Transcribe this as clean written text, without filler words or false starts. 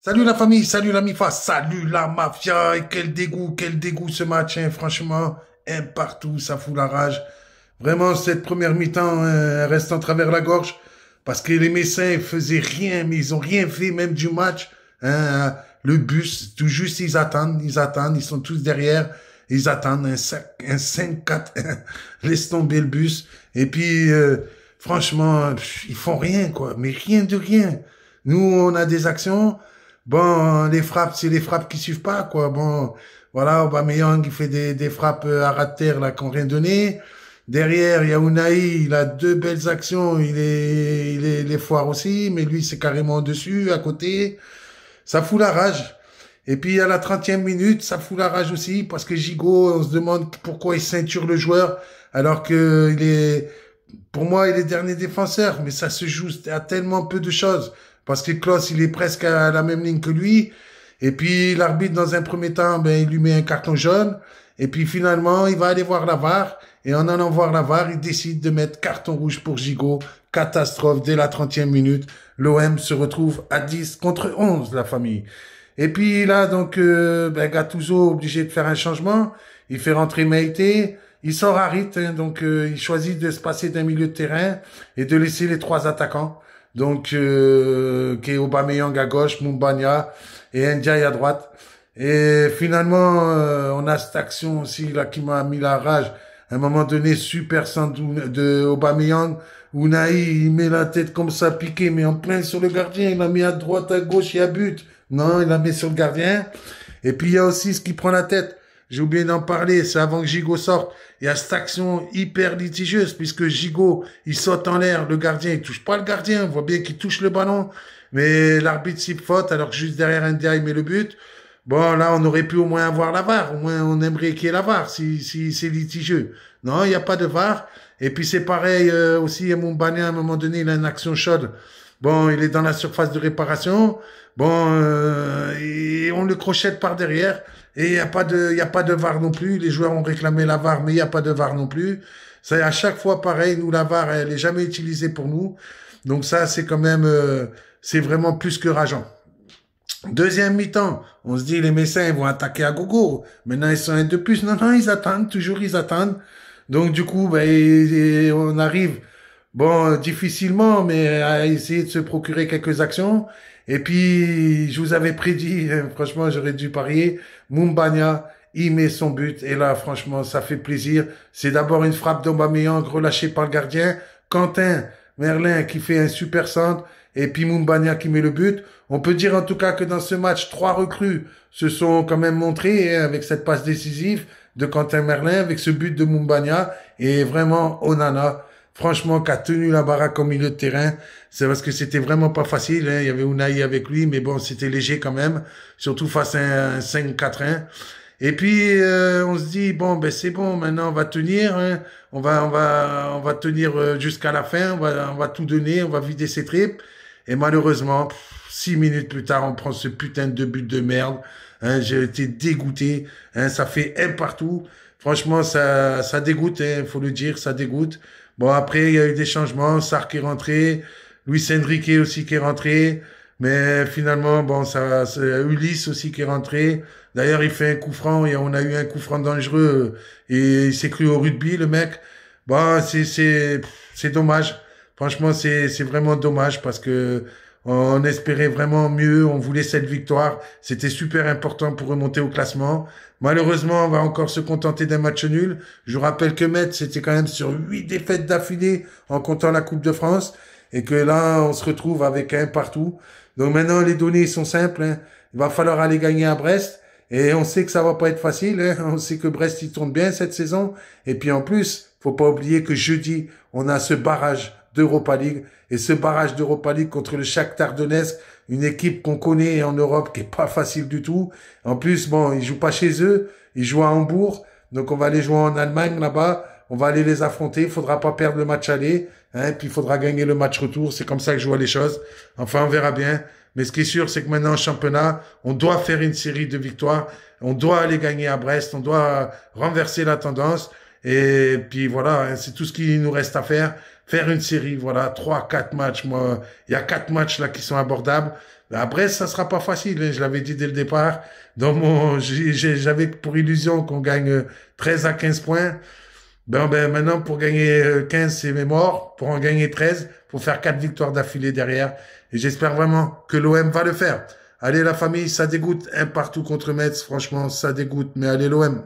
Salut la famille, salut la MIFA, salut la mafia, et quel dégoût ce match, hein, franchement, un partout, ça fout la rage. Vraiment, cette première mi-temps, elle reste en travers la gorge, parce que les Messins ils faisaient rien, mais ils ont rien fait même du match. Hein, le bus, tout juste, ils attendent, ils sont tous derrière, ils attendent un 5-4, laisse tomber le bus. Et puis, franchement, ils font rien, quoi, mais rien de rien. Nous, on a des actions. Bon, les frappes, c'est les frappes qui suivent pas, quoi. Bon, voilà, Aubameyang, il fait des frappes à ras de terre, là, qui n'ont rien donné. Derrière, il y a Unai, il a deux belles actions, il est foire aussi, mais lui, c'est carrément dessus, à côté. Ça fout la rage. Et puis, à la 30e minute, ça fout la rage aussi, parce que Gigot, on se demande pourquoi il ceinture le joueur, alors que pour moi, il est dernier défenseur, mais ça se joue à tellement peu de choses. Parce que Klose, il est presque à la même ligne que lui. Et puis, l'arbitre, dans un premier temps, ben, il lui met un carton jaune. Et puis, finalement, il va aller voir la VAR. Et en allant voir la VAR, il décide de mettre carton rouge pour Gigot. Catastrophe dès la 30e minute. L'OM se retrouve à 10 contre 11, la famille. Et puis là, donc, ben, Gattuso obligé de faire un changement. Il fait rentrer Meïté. Il sort Harit, hein, donc il choisit de se passer d'un milieu de terrain et de laisser les trois attaquants. Donc, qui est Aubameyang à gauche, Mumbagna et Ndiaye à droite. Et finalement, on a cette action aussi là qui m'a mis la rage. À un moment donné, super centre de Aubameyang. Unai, il met la tête comme ça, piqué, mais en plein sur le gardien. Il l'a mis à droite, à gauche, il y a but. Non, il l'a mis sur le gardien. Et puis, il y a aussi ce qui prend la tête. J'ai oublié d'en parler, c'est avant que Gigot sorte. Il y a cette action hyper litigieuse, puisque Gigot, il saute en l'air, le gardien, il touche pas le gardien, on voit bien qu'il touche le ballon, mais l'arbitre siffle faute, alors que juste derrière India, il met le but. Bon, là, on aurait pu au moins avoir la VAR, au moins on aimerait qu'il y ait la VAR, si c'est litigieux. Non, il n'y a pas de VAR. Et puis c'est pareil aussi, à Mumbagna, à un moment donné, il a une action chaude. Bon, il est dans la surface de réparation. Bon, et on le crochette par derrière. Et il y a pas de VAR non plus. Les joueurs ont réclamé la VAR, mais il n'y a pas de VAR non plus. C'est à chaque fois pareil. Nous, la VAR, elle est jamais utilisée pour nous. Donc ça, c'est quand même, c'est vraiment plus que rageant. Deuxième mi-temps, on se dit les Messins ils vont attaquer à gogo. Maintenant ils sont un de plus. Non, non, ils attendent, toujours ils attendent. Donc du coup, ben, on arrive, bon, difficilement, mais à essayer de se procurer quelques actions. Et puis, je vous avais prédit, franchement, j'aurais dû parier, Mumbagna, il met son but. Et là, franchement, ça fait plaisir. C'est d'abord une frappe d'Aubameyang relâchée par le gardien. Quentin Merlin qui fait un super centre. Et puis Mumbagna qui met le but. On peut dire en tout cas que dans ce match, trois recrues se sont quand même montrées hein, avec cette passe décisive de Quentin Merlin, avec ce but de Mumbagna. Et vraiment, Onana, franchement, qui a tenu la baraque au milieu de terrain. C'est parce que c'était vraiment pas facile. Hein. Il y avait Unai avec lui, mais bon, c'était léger quand même. Surtout face à un 5-4-1. Et puis, on se dit, bon, ben c'est bon, maintenant on va tenir. Hein. On va tenir jusqu'à la fin. On va tout donner. On va vider ses tripes. Et malheureusement, 6 minutes plus tard, on prend ce putain de but de merde. Hein, j'ai été dégoûté. Hein, ça fait un partout. Franchement, ça dégoûte. Hein, faut le dire, ça dégoûte. Bon, après, il y a eu des changements. Sarr qui est rentré. Luis Enrique aussi qui est rentré. Mais finalement, bon, c'est Ulysse aussi qui est rentré. D'ailleurs, il fait un coup franc. Et on a eu un coup franc dangereux. Et il s'est cru au rugby, le mec. Bon, c'est dommage. Franchement, c'est vraiment dommage parce que on espérait vraiment mieux. On voulait cette victoire. C'était super important pour remonter au classement. Malheureusement, on va encore se contenter d'un match nul. Je vous rappelle que Metz, c'était quand même sur 8 défaites d'affilée en comptant la Coupe de France. Et que là, on se retrouve avec un partout. Donc maintenant, les données sont simples. Hein. Il va falloir aller gagner à Brest. Et on sait que ça va pas être facile. Hein. On sait que Brest, il tourne bien cette saison. Et puis en plus, faut pas oublier que jeudi, on a ce barrage d'Europa League. Et ce barrage d'Europa League contre le Shakhtar Donetsk, une équipe qu'on connaît en Europe qui est pas facile du tout. En plus, bon, ils jouent pas chez eux, ils jouent à Hambourg. Donc on va aller jouer en Allemagne là-bas. On va aller les affronter. Il faudra pas perdre le match aller. Hein, puis il faudra gagner le match retour. C'est comme ça que je vois les choses. Enfin, on verra bien. Mais ce qui est sûr, c'est que maintenant, en championnat, on doit faire une série de victoires. On doit aller gagner à Brest. On doit renverser la tendance. Et puis voilà, hein, c'est tout ce qu'il nous reste à faire. Faire une série, voilà, 3, 4 matchs. Moi, il y a 4 matchs là qui sont abordables. Après, ça sera pas facile, hein, je l'avais dit dès le départ. J'avais pour illusion qu'on gagne 13 à 15 points. Ben, maintenant, pour gagner 15, c'est mort. Pour en gagner 13, faut faire 4 victoires d'affilée derrière. Et j'espère vraiment que l'OM va le faire. Allez, la famille, ça dégoûte. Un partout contre Metz. Franchement, ça dégoûte. Mais allez, l'OM.